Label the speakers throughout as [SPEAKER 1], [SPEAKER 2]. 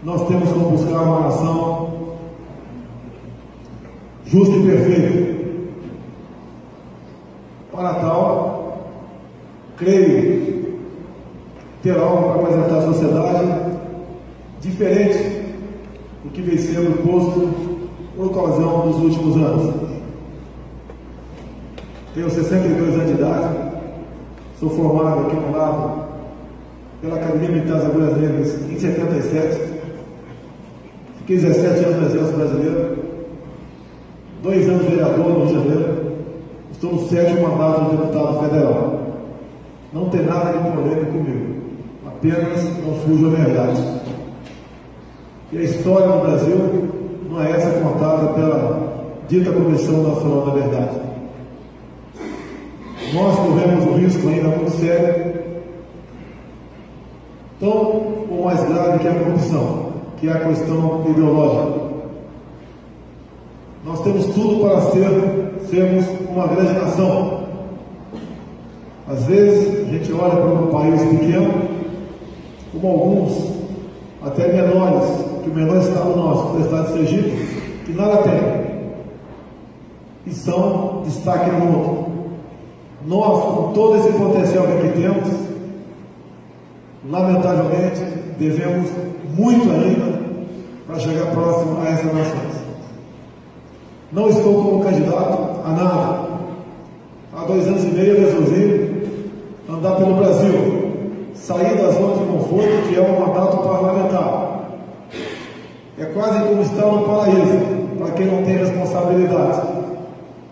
[SPEAKER 1] nós temos como buscar uma nação justa e perfeita. Para tal, creio ter algo para apresentar à sociedade diferente do que vem sendo posto por ocasião dos últimos anos. Tenho 62 anos de idade, sou formado aqui no lado pela Academia Militar das Agulhas Negras em 77, fiquei 17 anos no Exército Brasileiro, 2 anos vereador no Rio de Janeiro, estou no 7º mandato de deputado federal. Não tem nada de polêmico comigo, apenas não fujo à verdade. E a história do Brasil não é essa contada pela dita Comissão Nacional da Verdade. Nós corremos um risco ainda muito sério, tão ou mais grave que a corrupção, que é a questão ideológica. Nós temos tudo para sermos uma grande nação. Às vezes a gente olha para um país pequeno, como alguns, até menores, que o menor estado nosso, o estado de Sergipe, que nada tem, e são destaque no mundo. Nós, com todo esse potencial que aqui temos, lamentavelmente, devemos muito ainda para chegar próximo a essas nações. Não estou como candidato a nada. Há 2 anos e meio eu resolvi andar pelo Brasil, sair da zona de conforto, que é o mandato parlamentar. É quase como estar no paraíso, para quem não tem responsabilidade.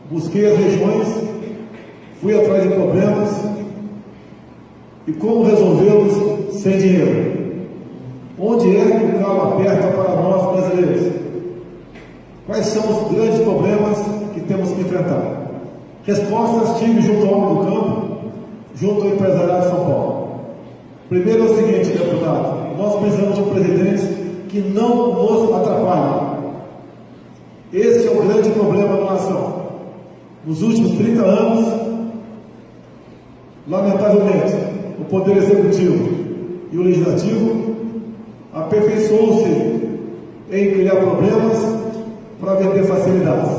[SPEAKER 1] Busquei as regiões, fui atrás de problemas e como resolvê-los sem dinheiro. Onde é que o calo aperta para nós brasileiros? Quais são os grandes problemas que temos que enfrentar? Respostas tive junto ao homem do campo, junto ao empresariado de São Paulo. Primeiro é o seguinte, deputado, nós precisamos de um presidente que não nos atrapalhe. Esse é o grande problema da nação. Nos últimos 30 anos, lamentavelmente, o Poder Executivo e o Legislativo aperfeiçoou-se em criar problemas para vender facilidades.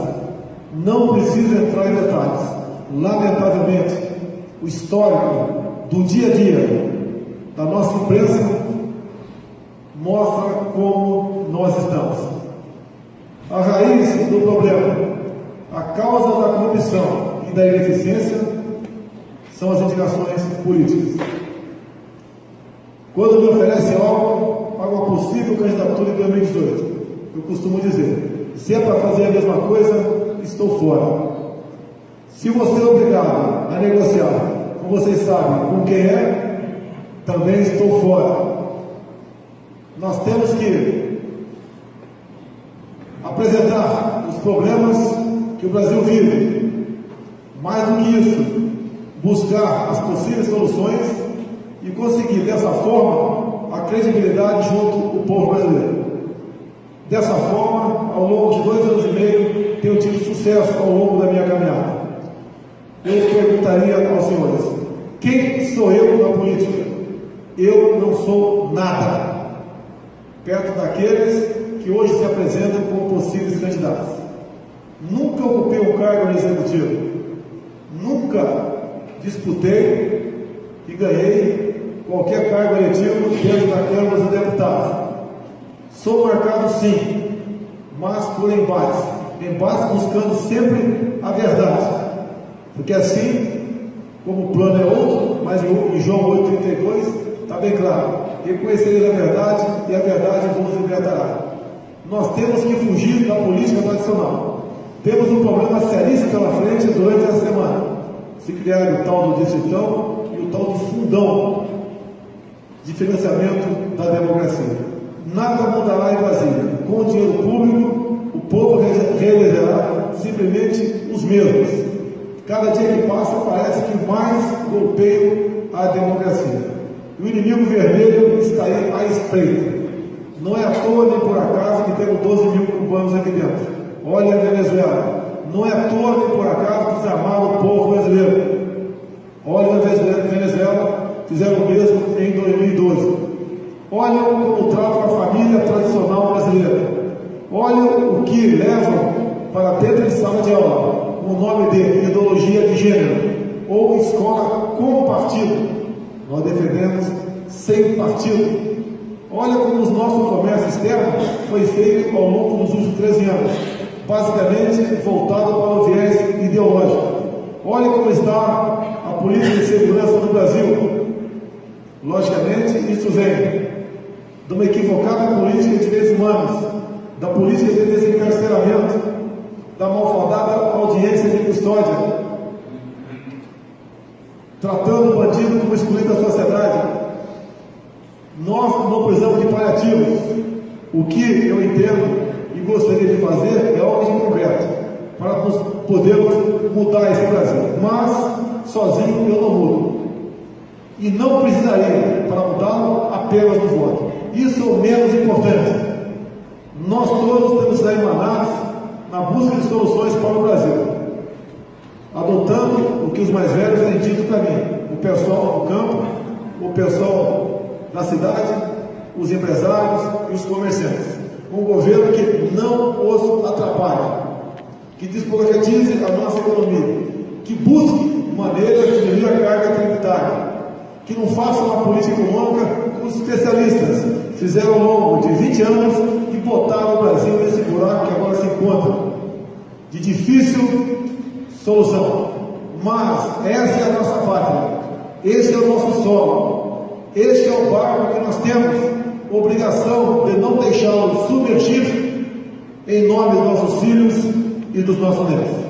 [SPEAKER 1] Não preciso entrar em detalhes. Lamentavelmente, o histórico do dia a dia da nossa imprensa mostra como nós estamos. A raiz do problema, a causa da corrupção e da ineficiência são as indicações políticas. Quando me oferece algo para uma possível candidatura em 2018, eu costumo dizer, se é para fazer a mesma coisa, estou fora. Se você é obrigado a negociar, como vocês sabem, com quem é, também estou fora. Nós temos que apresentar os problemas que o Brasil vive. Mais do que isso, buscar as possíveis soluções e conseguir, dessa forma, a credibilidade junto ao povo brasileiro. Dessa forma, ao longo de 2 anos e meio, tenho tido sucesso ao longo da minha caminhada. Eu perguntaria aos senhores, quem sou eu na política? Eu não sou nada, perto daqueles que hoje se apresentam como possíveis candidatos. Nunca ocupei um cargo no Executivo, nunca disputei e ganhei qualquer cargo eletivo dentro da Câmara dos Deputados. Sou marcado sim, mas por embates buscando sempre a verdade, porque assim, como o plano é outro, mas em João 8,32 está bem claro, reconhecereis a verdade e a verdade vos libertará. Nós temos que fugir da política tradicional. Temos um problema seríssimo pela frente durante a semana. Se criar o tal do distritão e o tal do fundão de financiamento da democracia. Nada mudará em Brasília. Com o dinheiro público, o povo reelegerá simplesmente os mesmos. Cada dia que passa parece que mais golpeiam a democracia. E o inimigo vermelho está aí à espreita. Não é à toa nem por acaso que temos 12 mil cubanos aqui dentro. Olha a Venezuela. Não é à toa nem por acaso que desarmaram o povo brasileiro. Olha a Venezuela, fizeram o mesmo em 2012. Olha como tratam a família tradicional sala de aula o nome de ideologia de gênero ou escola com partido. Nós defendemos sem partido. Olha como o nosso comércio externo foi feito ao longo dos últimos 13 anos, basicamente voltado para o viés ideológico. Olha como está a política de segurança do Brasil. Logicamente, isso vem de uma equivocada política de direitos humanos, da política de desencarceramento, da malfadada audiência de custódia, tratando o bandido como excluído da sociedade. Nós não precisamos de paliativos. O que eu entendo e gostaria de fazer é algo de concreto, para podermos mudar esse Brasil. Mas, sozinho, eu não mudo. E não precisaria, para mudá-lo, apenas do voto. Isso é o menos importante. Nós todos temos que estar emanados na busca de soluções para o Brasil, adotando o que os mais velhos têm dito para mim: o pessoal do campo, o pessoal da cidade, os empresários e os comerciantes. Um governo que não os atrapalhe, que desburocratize a nossa economia, que busque maneiras de diminuir a carga tributária, que não faça uma política econômica como os especialistas fizeram ao longo de 20 anos e botaram o Brasil nesse buraco que agora se encontra, de difícil solução. Mas essa é a nossa pátria, esse é o nosso solo, este é o barco que nós temos obrigação de não deixá-lo submergir em nome dos nossos filhos e dos nossos netos.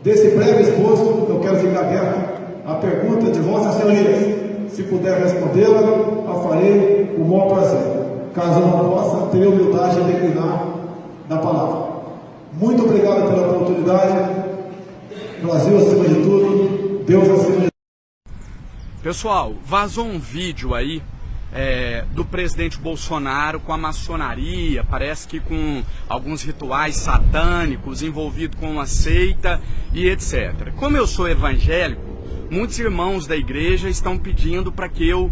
[SPEAKER 1] Desse breve exposto, eu quero ficar aberto à pergunta de vossas senhorias. Se puder respondê-la, a farei com o maior prazer. Caso não possa, terei humildade de declinar da palavra. Muito obrigado pela oportunidade. Brasil acima de tudo, Deus acima de tudo.
[SPEAKER 2] Pessoal, vazou um vídeo aí do presidente Bolsonaro com a maçonaria, parece que com alguns rituais satânicos, envolvido com uma seita e etc. Como eu sou evangélico, muitos irmãos da igreja estão pedindo para que eu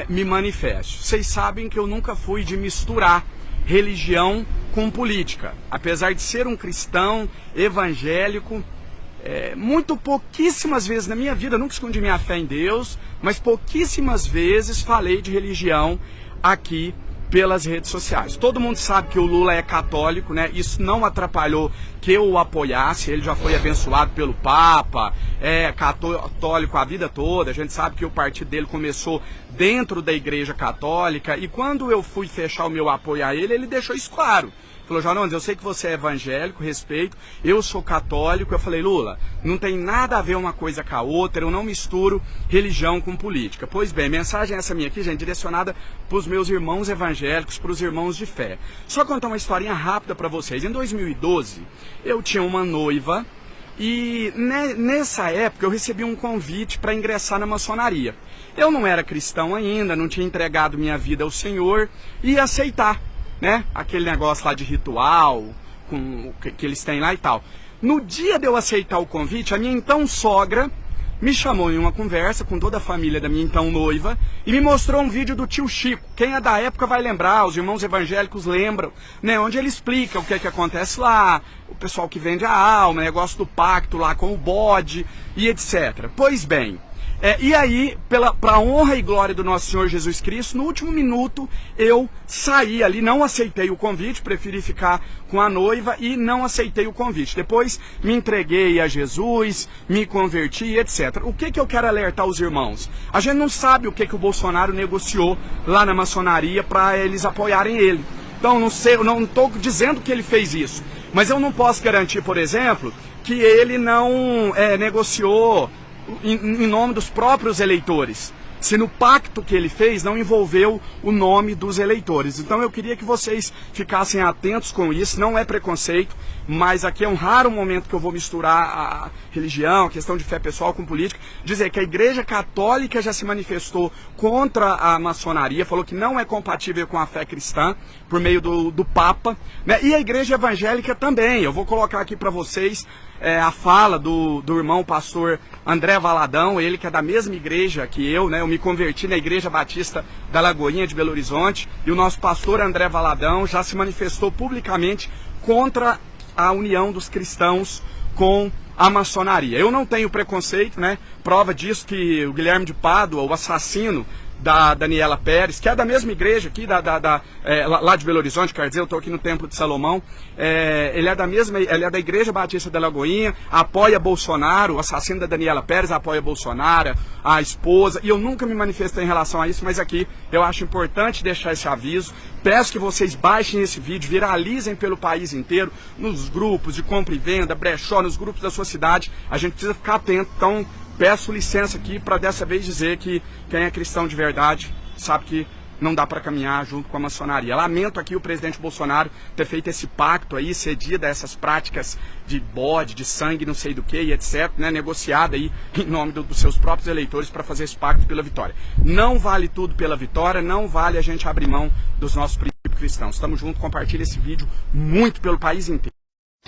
[SPEAKER 2] me manifeste. Vocês sabem que eu nunca fui de misturar religião com política. Apesar de ser um cristão evangélico, muito pouquíssimas vezes na minha vida, nunca escondi minha fé em Deus, mas pouquíssimas vezes falei de religião aqui pelas redes sociais. Todo mundo sabe que o Lula é católico, né? Isso não atrapalhou que eu o apoiasse. Ele já foi abençoado pelo Papa, é católico a vida toda. A gente sabe que o partido dele começou dentro da Igreja Católica, e quando eu fui fechar o meu apoio a ele, ele deixou isso claro. Falou: João, eu sei que você é evangélico, respeito, eu sou católico. Eu falei: Lula, não tem nada a ver uma coisa com a outra, eu não misturo religião com política. Pois bem, mensagem essa minha aqui, gente, direcionada para os meus irmãos evangélicos, para os irmãos de fé. Só contar uma historinha rápida para vocês. Em 2012, eu tinha uma noiva e nessa época eu recebi um convite para ingressar na maçonaria. Eu não era cristão ainda, não tinha entregado minha vida ao Senhor, e ia aceitar, né? Aquele negócio lá de ritual, com que eles têm lá e tal. No dia de eu aceitar o convite, a minha então sogra me chamou em uma conversa com toda a família da minha então noiva e me mostrou um vídeo do tio Chico. Quem é da época vai lembrar, os irmãos evangélicos lembram, né? Onde ele explica o que é que acontece lá, o pessoal que vende a alma, negócio do pacto lá com o bode e etc. Pois bem, e aí, para honra e glória do nosso Senhor Jesus Cristo, no último minuto eu saí ali, não aceitei o convite, preferi ficar com a noiva e não aceitei o convite. Depois me entreguei a Jesus, me converti, etc. O que eu quero alertar os irmãos? A gente não sabe o que o Bolsonaro negociou lá na maçonaria para eles apoiarem ele. Então, não sei, eu não estou dizendo que ele fez isso, mas eu não posso garantir, por exemplo, que ele não negociou em nome dos próprios eleitores, se no pacto que ele fez não envolveu o nome dos eleitores. Então eu queria que vocês ficassem atentos com isso. Não é preconceito, mas aqui é um raro momento que eu vou misturar a religião, a questão de fé pessoal com política. Dizer que a Igreja Católica já se manifestou contra a maçonaria, falou que não é compatível com a fé cristã, por meio do Papa, né? E a Igreja Evangélica também. Eu vou colocar aqui para vocês a fala do irmão pastor André Valadão, ele que é da mesma igreja que eu, né? Eu me converti na Igreja Batista da Lagoinha de Belo Horizonte, e o nosso pastor André Valadão já se manifestou publicamente contra a união dos cristãos com a maçonaria. Eu não tenho preconceito, né? Prova disso que o Guilherme de Pádua, o assassino da Daniela Pérez, que é da mesma igreja aqui, lá de Belo Horizonte, quer dizer, eu estou aqui no Templo de Salomão, ele é da Igreja Batista da Lagoinha, apoia Bolsonaro, o assassino da Daniela Pérez apoia Bolsonaro, a esposa, e eu nunca me manifestei em relação a isso, mas aqui eu acho importante deixar esse aviso. Peço que vocês baixem esse vídeo, viralizem pelo país inteiro, nos grupos de compra e venda, brechó, nos grupos da sua cidade, a gente precisa ficar atento. Então, peço licença aqui para dessa vez dizer que quem é cristão de verdade sabe que não dá para caminhar junto com a maçonaria. Lamento aqui o presidente Bolsonaro ter feito esse pacto aí, cedido a essas práticas de bode, de sangue, não sei do que e etc, né, negociada aí em nome dos seus próprios eleitores para fazer esse pacto pela vitória. Não vale tudo pela vitória, não vale a gente abrir mão dos nossos princípios cristãos. Estamos juntos, compartilha esse vídeo muito pelo país inteiro.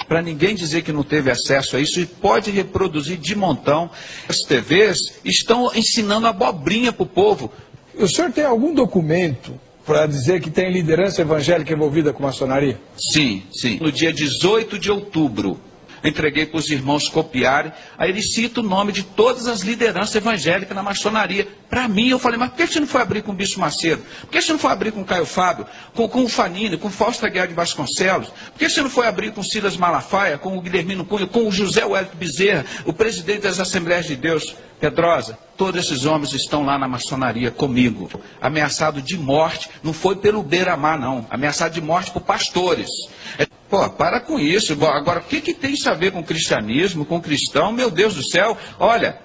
[SPEAKER 3] Para ninguém dizer que não teve acesso a isso, e pode reproduzir de montão. As TVs estão ensinando abobrinha para o povo.
[SPEAKER 4] O senhor tem algum documento para dizer que tem liderança evangélica envolvida com maçonaria?
[SPEAKER 3] Sim, sim. No dia 18 de outubro, entreguei para os irmãos copiarem. Aí ele cita o nome de todas as lideranças evangélicas na maçonaria. Para mim, eu falei, mas por que você não foi abrir com o Bispo Macedo? Por que você não foi abrir com o Caio Fábio? Com o Fanini, com o Fausto Aguiar de Vasconcelos? Por que você não foi abrir com o Silas Malafaia, com o Guilhermino Cunha, com o José Wellington Bezerra, o presidente das Assembleias de Deus? Pedrosa, todos esses homens estão lá na maçonaria comigo. Ameaçado de morte, não foi pelo beira-mar, não. Ameaçado de morte por pastores. Pô, para com isso. Agora, o que tem isso a ver com cristianismo, com cristão? Meu Deus do céu. Olha,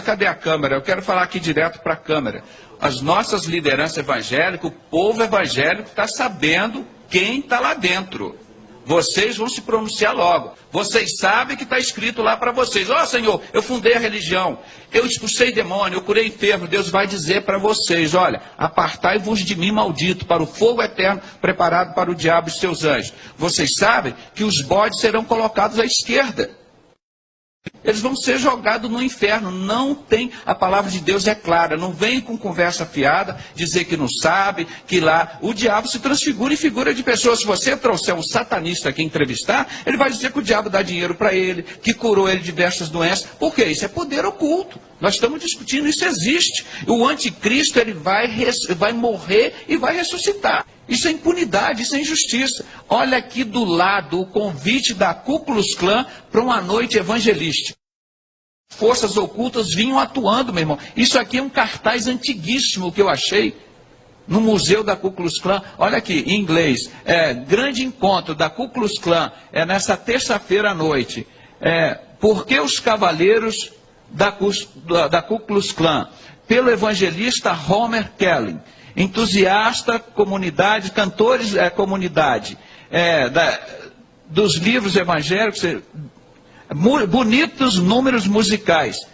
[SPEAKER 3] cadê a câmera? Eu quero falar aqui direto para a câmera. As nossas lideranças evangélicas, o povo evangélico está sabendo quem está lá dentro. Vocês vão se pronunciar logo. Vocês sabem que está escrito lá para vocês. Ó, Senhor, eu fundei a religião, eu expulsei demônio, eu curei enfermo. Deus vai dizer para vocês, olha, apartai-vos de mim, maldito, para o fogo eterno preparado para o diabo e seus anjos. Vocês sabem que os bodes serão colocados à esquerda. Eles vão ser jogados no inferno. Não tem, a palavra de Deus é clara. Não vem com conversa fiada, dizer que não sabe, que lá o diabo se transfigura em figura de pessoas. Se você trouxer um satanista aqui entrevistar, ele vai dizer que o diabo dá dinheiro para ele, que curou ele de diversas doenças. Por quê? Isso é poder oculto. Nós estamos discutindo, isso existe. O anticristo, ele vai morrer e vai ressuscitar. Isso é impunidade, isso é injustiça. Olha aqui do lado o convite da Ku Klux Klan para uma noite evangelística. Forças ocultas vinham atuando, meu irmão. Isso aqui é um cartaz antiguíssimo que eu achei no museu da Ku Klux Klan. Olha aqui, em inglês. Grande encontro da Ku Klux Klan. Nessa terça-feira à noite. Por que os cavaleiros da Ku Klux Klan? Pelo evangelista Homer Kelly. Entusiasta, comunidade, cantores, comunidade, dos livros evangélicos, bonitos números musicais.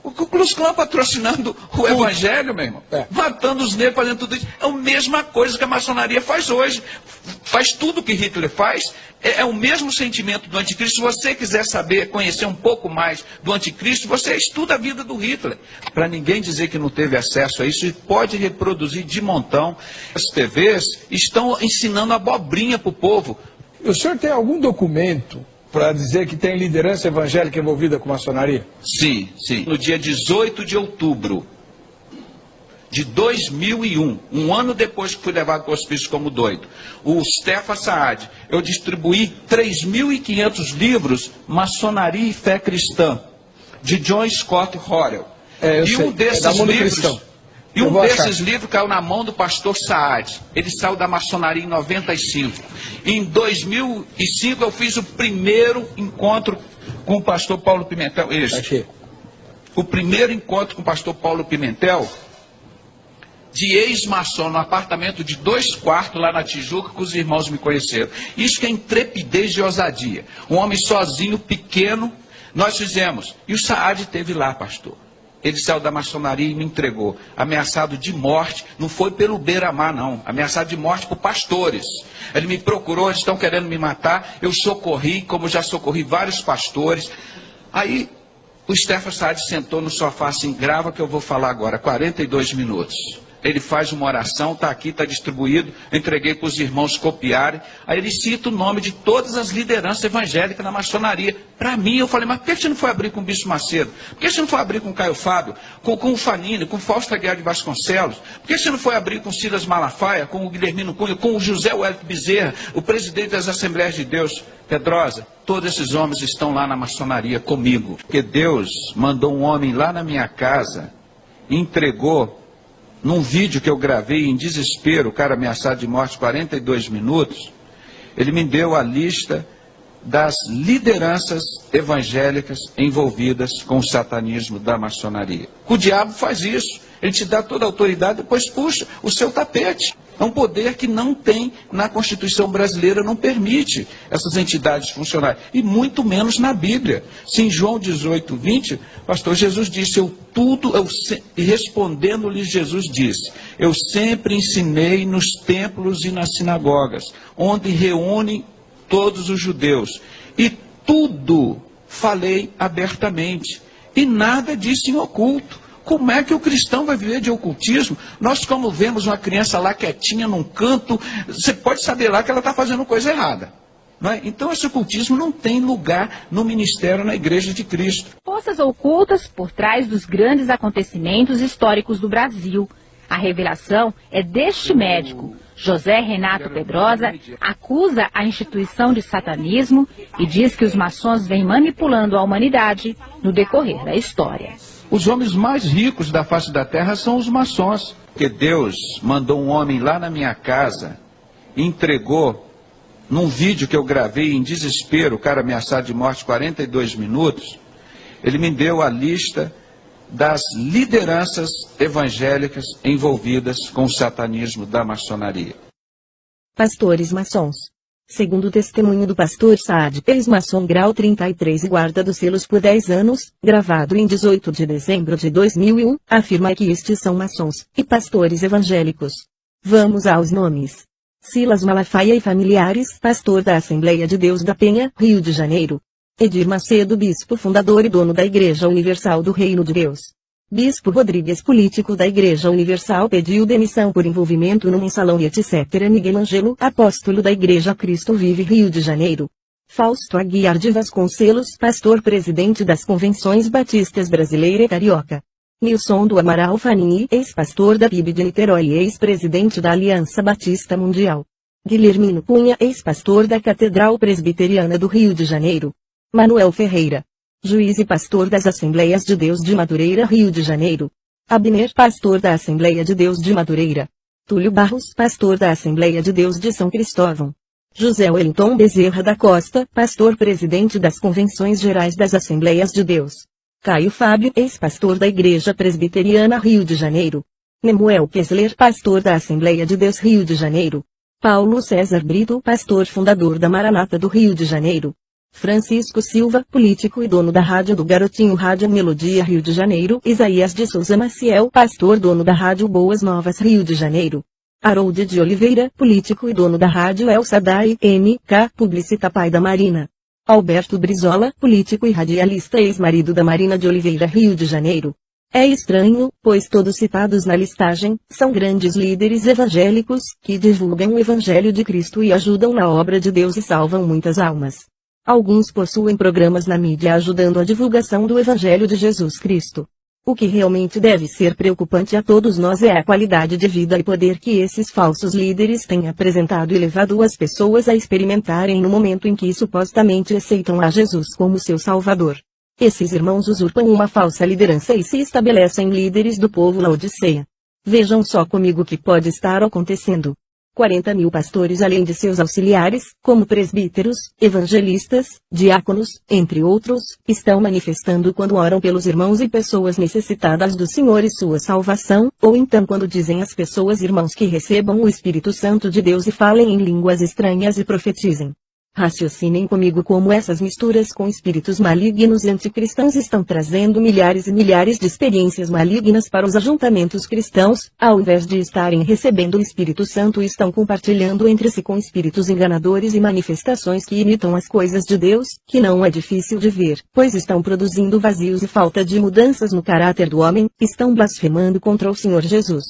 [SPEAKER 3] O Ku Klux Klan patrocinando o evangelho, meu irmão, matando os negros, fazendo tudo isso. É a mesma coisa que a maçonaria faz hoje. Faz tudo o que Hitler faz. É o mesmo sentimento do anticristo. Se você quiser saber, conhecer um pouco mais do anticristo, você estuda a vida do Hitler. Para ninguém dizer que não teve acesso a isso, e pode reproduzir de montão. As TVs estão ensinando abobrinha para o povo.
[SPEAKER 4] O senhor tem algum documento para dizer que tem liderança evangélica envolvida com maçonaria?
[SPEAKER 3] Sim, sim. No dia 18 de outubro de 2001, um ano depois que fui levado para o hospício como doido, o Stefan Saad, eu distribuí 3.500 livros Maçonaria e Fé Cristã, de John Scott Horrell. E um desses livros... E um desses livros caiu na mão do pastor Saad. Ele saiu da maçonaria em 95. Em 2005 eu fiz o primeiro encontro com o pastor Paulo Pimentel. O primeiro encontro com o pastor Paulo Pimentel, de ex-maçom, no apartamento de 2 quartos lá na Tijuca, que os irmãos me conheceram. Isso que é intrepidez e ousadia. Um homem sozinho, pequeno, nós fizemos. E o Saad esteve lá, pastor. Ele saiu da maçonaria e me entregou. Ameaçado de morte, não foi pelo beira-mar, não. Ameaçado de morte por pastores. Ele me procurou, eles estão querendo me matar. Eu socorri, como já socorri vários pastores. Aí, o Stefan Saad sentou no sofá assim, grava que eu vou falar agora, 42 minutos. ele faz uma oração, está aqui, está distribuído, eu entreguei para os irmãos copiarem, aí ele cita o nome de todas as lideranças evangélicas na maçonaria. Para mim, eu falei, mas por que você não foi abrir com o Bispo Macedo? Por que você não foi abrir com o Caio Fábio, com o Fanini, com o Fausto Aguiar de Vasconcelos? Por que você não foi abrir com o Silas Malafaia, com o Guilhermino Cunha, com o José Wellington Bezerra, o presidente das Assembleias de Deus? Pedrosa, todos esses homens estão lá na maçonaria comigo, porque Deus mandou um homem lá na minha casa e entregou, num vídeo que eu gravei em desespero, o cara ameaçado de morte 42 minutos, ele me deu a lista das lideranças evangélicas envolvidas com o satanismo da maçonaria. O diabo faz isso, ele te dá toda a autoridade, depois puxa o seu tapete. É um poder que não tem na Constituição brasileira, não permite essas entidades funcionarem, e muito menos na Bíblia. Se em João 18, 20, pastor Jesus disse, respondendo-lhe Jesus disse, eu sempre ensinei nos templos e nas sinagogas, onde reúnem todos os judeus, e tudo falei abertamente, e nada disse em oculto. Como é que o cristão vai viver de ocultismo? Nós, como vemos uma criança lá quietinha num canto, você pode saber lá que ela está fazendo coisa errada. Não é? Então esse ocultismo não tem lugar no ministério, na Igreja de Cristo.
[SPEAKER 5] Forças ocultas por trás dos grandes acontecimentos históricos do Brasil. A revelação é deste médico. José Renato Pedrosa acusa a instituição de satanismo e diz que os maçons vêm manipulando a humanidade no decorrer da história.
[SPEAKER 3] Os homens mais ricos da face da terra são os maçons. Porque Deus mandou um homem lá na minha casa e entregou, num vídeo que eu gravei em desespero, o cara ameaçado de morte 42 minutos, ele me deu a lista das lideranças evangélicas envolvidas com o satanismo da maçonaria.
[SPEAKER 6] Pastores maçons. Segundo o testemunho do pastor Saad, ex-maçom grau 33 e guarda dos selos por 10 anos, gravado em 18 de dezembro de 2001, afirma que estes são maçons e pastores evangélicos. Vamos aos nomes. Silas Malafaia e familiares, pastor da Assembleia de Deus da Penha, Rio de Janeiro. Edir Macedo, bispo fundador e dono da Igreja Universal do Reino de Deus. Bispo Rodrigues, político da Igreja Universal, pediu demissão por envolvimento num mensalão e etc. Miguel Ângelo, apóstolo da Igreja Cristo Vive, Rio de Janeiro. Fausto Aguiar de Vasconcelos, pastor presidente das Convenções Batistas Brasileira e Carioca. Nilson do Amaral Fanini, ex-pastor da PIB de Niterói e ex-presidente da Aliança Batista Mundial. Guilhermino Cunha, ex-pastor da Catedral Presbiteriana do Rio de Janeiro. Manuel Ferreira, juiz e pastor das Assembleias de Deus de Madureira, Rio de Janeiro. Abner, pastor da Assembleia de Deus de Madureira. Túlio Barros, pastor da Assembleia de Deus de São Cristóvão. José Wellington Bezerra da Costa, pastor presidente das Convenções Gerais das Assembleias de Deus. Caio Fábio, ex-pastor da Igreja Presbiteriana, Rio de Janeiro. Nemuel Kessler, pastor da Assembleia de Deus, Rio de Janeiro. Paulo César Brito, pastor fundador da Maranata do Rio de Janeiro. Francisco Silva, político e dono da Rádio do Garotinho Rádio Melodia, Rio de Janeiro. Isaías de Souza Maciel, pastor, dono da Rádio Boas Novas, Rio de Janeiro. Harold de Oliveira, político e dono da Rádio El Sadai, MK, publicita pai da Marina. Alberto Brizola, político e radialista, ex-marido da Marina de Oliveira, Rio de Janeiro. É estranho, pois todos citados na listagem, são grandes líderes evangélicos, que divulgam o Evangelho de Cristo e ajudam na obra de Deus e salvam muitas almas. Alguns possuem programas na mídia ajudando a divulgação do Evangelho de Jesus Cristo. O que realmente deve ser preocupante a todos nós é a qualidade de vida e poder que esses falsos líderes têm apresentado e levado as pessoas a experimentarem no momento em que supostamente aceitam a Jesus como seu Salvador. Esses irmãos usurpam uma falsa liderança e se estabelecem líderes do povo Laodiceia. Vejam só comigo o que pode estar acontecendo. 40 mil pastores, além de seus auxiliares, como presbíteros, evangelistas, diáconos, entre outros, estão manifestando quando oram pelos irmãos e pessoas necessitadas do Senhor e sua salvação, ou então quando dizem às pessoas irmãos que recebam o Espírito Santo de Deus e falem em línguas estranhas e profetizem. Raciocinem comigo como essas misturas com espíritos malignos e anticristãos estão trazendo milhares e milhares de experiências malignas para os ajuntamentos cristãos, ao invés de estarem recebendo o Espírito Santo, estão compartilhando entre si com espíritos enganadores e manifestações que imitam as coisas de Deus, que não é difícil de ver, pois estão produzindo vazios e falta de mudanças no caráter do homem, estão blasfemando contra o Senhor Jesus.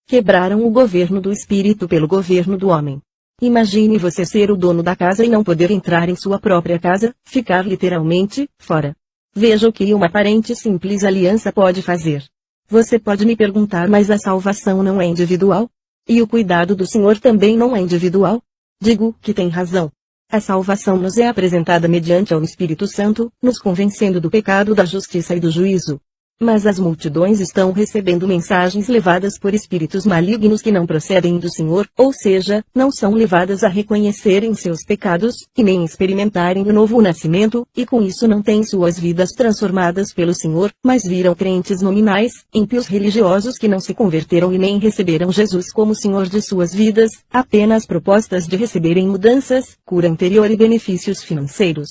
[SPEAKER 6] Quebraram o governo do espírito pelo governo do homem. Imagine você ser o dono da casa e não poder entrar em sua própria casa, ficar literalmente fora. Veja o que uma aparente e simples aliança pode fazer. Você pode me perguntar, mas a salvação não é individual? E o cuidado do Senhor também não é individual? Digo que tem razão. A salvação nos é apresentada mediante ao Espírito Santo, nos convencendo do pecado, da justiça e do juízo. Mas as multidões estão recebendo mensagens levadas por espíritos malignos que não procedem do Senhor, ou seja, não são levadas a reconhecerem seus pecados, e nem experimentarem o novo nascimento, e com isso não têm suas vidas transformadas pelo Senhor, mas viram crentes nominais, ímpios religiosos que não se converteram e nem receberam Jesus como Senhor de suas vidas, apenas propostas de receberem mudanças, cura interior e benefícios financeiros.